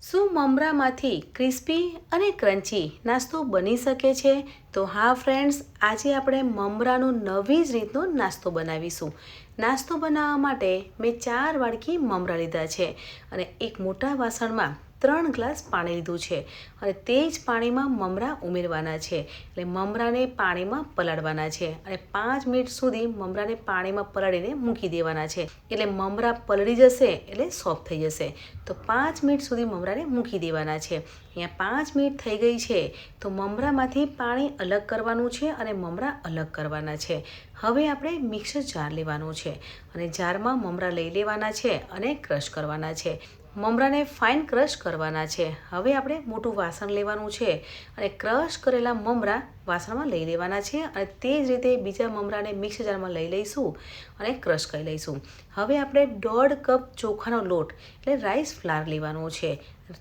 શું મમરામાંથી ક્રિસ્પી અને ક્રન્ચી નાસ્તો બની શકે છે? તો હા ફ્રેન્ડ્સ, આજે આપણે મમરાનો નવી જ રીતનો નાસ્તો બનાવીશું. નાસ્તો બનાવવા માટે મેં 4 વાડકી મમરા લીધા છે અને એક મોટા વાસણમાં 3 ગ્લાસ પાણી લીધું છે અને તે જ પાણીમાં મમરા ઉમેરવાના છે. એટલે મમરાને પાણીમાં પલાળવાના છે અને 5 મિનિટ સુધી મમરાને પાણીમાં પલાળીને મૂકી દેવાના છે. એટલે મમરા પલળી જશે એટલે સોફ્ટ થઈ જશે. તો 5 મિનિટ સુધી મમરાને મૂકી દેવાના છે. અહીંયા 5 મિનિટ થઈ ગઈ છે તો મમરામાંથી પાણી અલગ કરવાનું છે અને મમરા અલગ કરવાના છે. હવે આપણે મિક્સર જાર લેવાનો છે અને જારમાં મમરા લઈ લેવાના છે અને ક્રશ કરવાના છે. મમરાને ફાઇન ક્રશ કરવાના છે. હવે આપણે મોટું વાસણ લેવાનું છે અને ક્રશ કરેલા મમરા વાસણમાં લઈ લેવાના છે અને તે જ રીતે બીજા મમરાને મિક્સર જારમાં લઈ લઈશું અને ક્રશ કરી લઈશું. હવે આપણે 1.5 કપ ચોખાનો લોટ એટલે રાઈસ ફ્લાવર લેવાનો છે.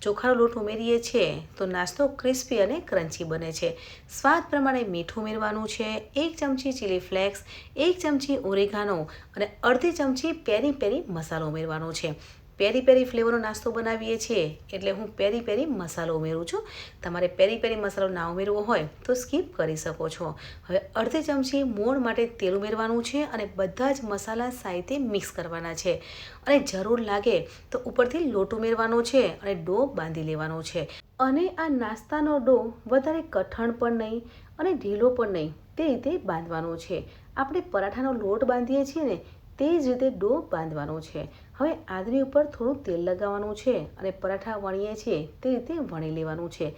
ચોખાનો લોટ ઉમેરીએ છીએ તો નાસ્તો ક્રિસ્પી અને ક્રન્ચી બને છે. સ્વાદ પ્રમાણે મીઠું ઉમેરવાનું છે, 1 ચમચી ચીલી ફ્લેક્સ, 1 ચમચી ઓરેગાનો અને અડધી ચમચી પેરી પેરી મસાલો ઉમેરવાનો છે. પેરી પેરી ફ્લેવરનો નાસ્તો બનાવીએ છીએ એટલે હું પેરી પેરી મસાલો ઉમેરું છું. તમારે પેરી પેરી મસાલો ના ઉમેરવો હોય તો સ્કીપ કરી શકો છો. હવે અડધી ચમચી મોણ માટે તેલ ઉમેરવાનું છે અને બધા જ મસાલા સાથે મિક્સ કરવાના છે અને જરૂર લાગે તો ઉપરથી લોટ ઉમેરવાનો છે અને ડો બાંધી લેવાનો છે. અને આ નાસ્તાનો ડો વધારે કઠણ પણ નહીં અને ઢીલો પણ નહીં, તે રીતે બાંધવાનો છે. આપણે પરાઠાનો લોટ બાંધીએ છીએ ને તે જ રીતે ડો બાંધવાનો છે. હવે આદરી ઉપર થોડું તેલ લગાવવાનું છે અને પરાઠા વણીએ છીએ તે રીતે વણી લેવાનું છે.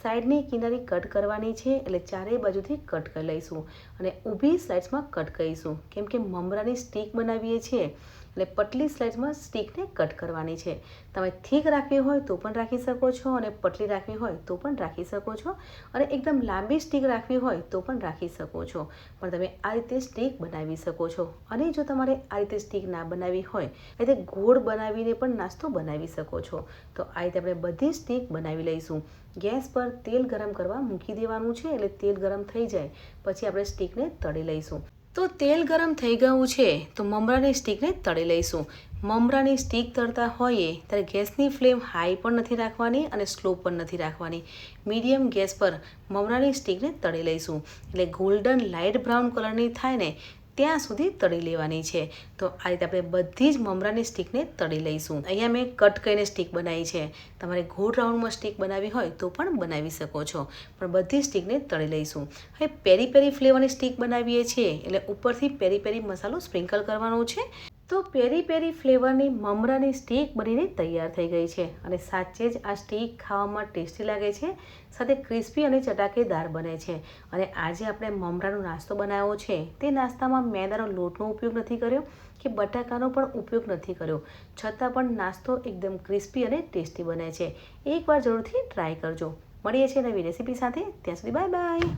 સાઈડની કિનારી કટ કરવાની છે એટલે ચારેય બાજુથી કટ કરી લઈશું અને ઊભી સ્લાઇડ્સમાં કટ કરીશું. કેમ કે મમરાની સ્ટીક બનાવીએ છીએ એટલે પતલી સ્લાઇડ્સમાં સ્ટીકને કટ કરવાની છે. તમે થીક રાખવી હોય તો પણ રાખી શકો છો અને પતલી રાખવી હોય તો પણ રાખી શકો છો અને એકદમ લાંબી સ્ટીક રાખવી હોય તો પણ રાખી શકો છો. પણ તમે આ રીતે સ્ટીક બનાવી શકો છો. અને જો તમારે આ રીતે સ્ટીક ના બનાવવી હોય એ રીતે ગોળ બનાવીને પણ નાસ્તો બનાવી શકો છો. તો આ રીતે આપણે બધી સ્ટીક બનાવી લઈશું. ગેસ પર તેલ ગરમ કરવા મૂકી દેવાનું છે એટલે તેલ ગરમ થઈ જાય પછી આપણે સ્ટીકને તળી લઈશું. તો તેલ ગરમ થઈ ગયું છે તો મમરાની સ્ટીકને તળી લઈશું. મમરાની સ્ટીક તળતા હોઈએ ત્યારે ગેસની ફ્લેમ હાઈ પણ નથી રાખવાની અને સ્લો પણ નથી રાખવાની. મીડિયમ ગેસ પર મમરાની સ્ટીકને તળી લઈશું. એટલે ગોલ્ડન લાઇટ બ્રાઉન કલરની થાય ને ત્યાં સુધી તળી લેવાની છે. તો આ રીતે આપણે બધી જ મમરાની સ્ટીકને તળી લઈશું. અહીંયા મેં કટ કરીને સ્ટીક બનાવી છે. તમારે ગોળ રાઉન્ડમાં સ્ટીક બનાવવી હોય તો પણ બનાવી શકો છો. પણ બધી સ્ટીકને તળી લઈશું. હવે પેરી પેરી ફ્લેવરની સ્ટીક બનાવીએ છીએ એટલે ઉપરથી પેરી પેરી મસાલો સ્પ્રિંકલ કરવાનો છે. તો પેરી પેરી ફ્લેવરની મમરાની સ્ટીક બનીને તૈયાર થઈ ગઈ છે અને સાચે જ આ સ્ટીક ખાવામાં ટેસ્ટી લાગે છે, સાથે ક્રિસ્પી અને ચટાકેદાર બને છે. અને આજે આપણે મમરાનો નાસ્તો બનાવ્યો છે તે નાસ્તામાં મેદાનો લોટનો ઉપયોગ નથી કર્યો કે બટાકાનો પણ ઉપયોગ નથી કર્યો, છતાં પણ નાસ્તો એકદમ ક્રિસ્પી અને ટેસ્ટી બને છે. એકવાર જરૂરથી ટ્રાય કરજો. મળીએ છીએ નવી રેસીપી સાથે. ત્યાં સુધી બાય બાય.